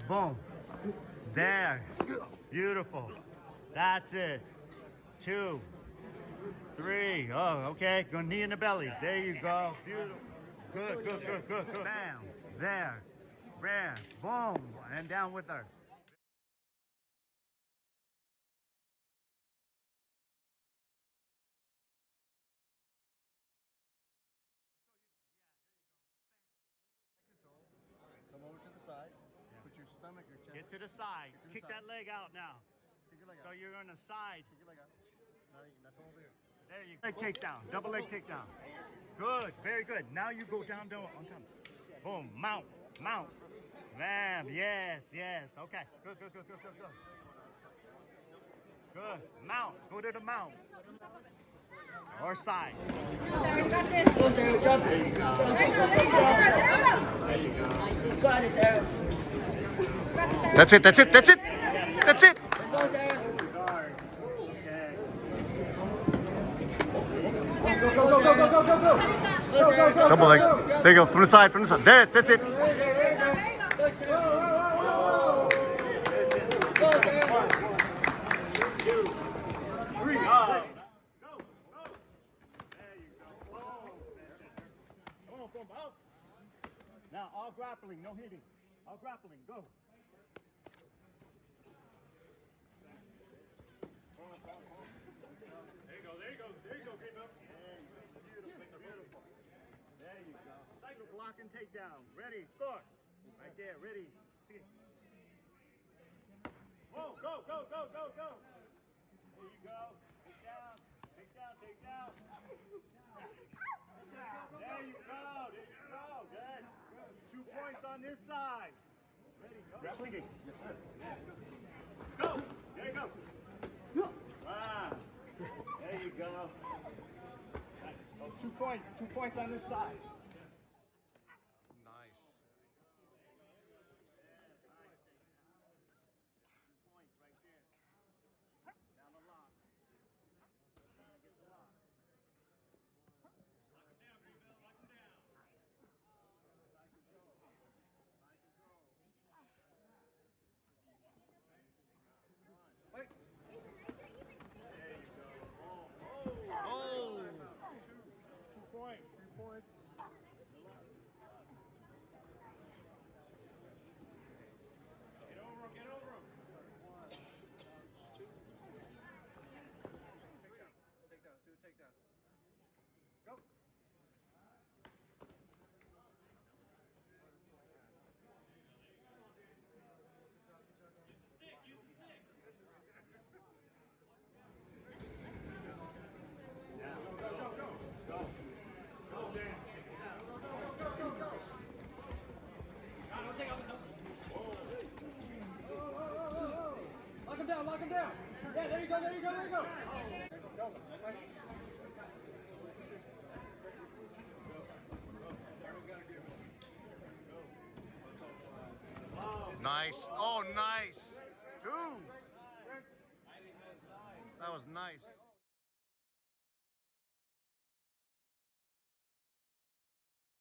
Boom. There. Beautiful. That's it. 2, 3. Oh, okay. Go knee in the belly. There you go. Beautiful. Good, good, good, good, good. Bam. There. Bam. Boom. And down with her. Come over to the side. Put your stomach, your chest. Get to the side. To the Kick side. that leg out now. Kick your leg So out. you're on the side. Kick your leg out. Now come over here. There you go. Leg takedown. Double leg takedown. Good. Very good. Now you go down on top. Boom. Mount. Mount. Bam. Yes. Yes. Okay. Good, good, good, good, good, good. Good. Mount. Go to the mount. Or side. Sarah, you got this. Go, Sarah, jump. There you go. You got it, Sarah. That's it. That's it. That's it. That's it. Go, Sarah. Go. Double leg. There you go. From the side. From the side. There. That's it. Now, all grappling, no hitting. All grappling, go. There you go, there you go, there you go, K.S.D.I. Beautiful, beautiful. There you go. Cycle block and takedown. Ready, score. Right there, ready. See. Whoa, go, go, go, go, go. There you go. Take down, take down, take down. There you go, there you go. Good. 2 points on this side. Ready, go. Grappling. Yes, sir. Go. There you go. Wow. There you go. Nice. Oh, 2 points. 2 points on this side. Nice. Points right there. Down the lock. Get the lock. Lock him down, Greenville. Lock him down. Side control. Side control. Wait. There you go. Oh. 2 points. 3 points. Get over him. Get over him. Take down. Take down. Go. Lock him down, lock him down. Yeah, there you go, there you go, there you go. Go. Nice. Oh, nice. 2. That was nice.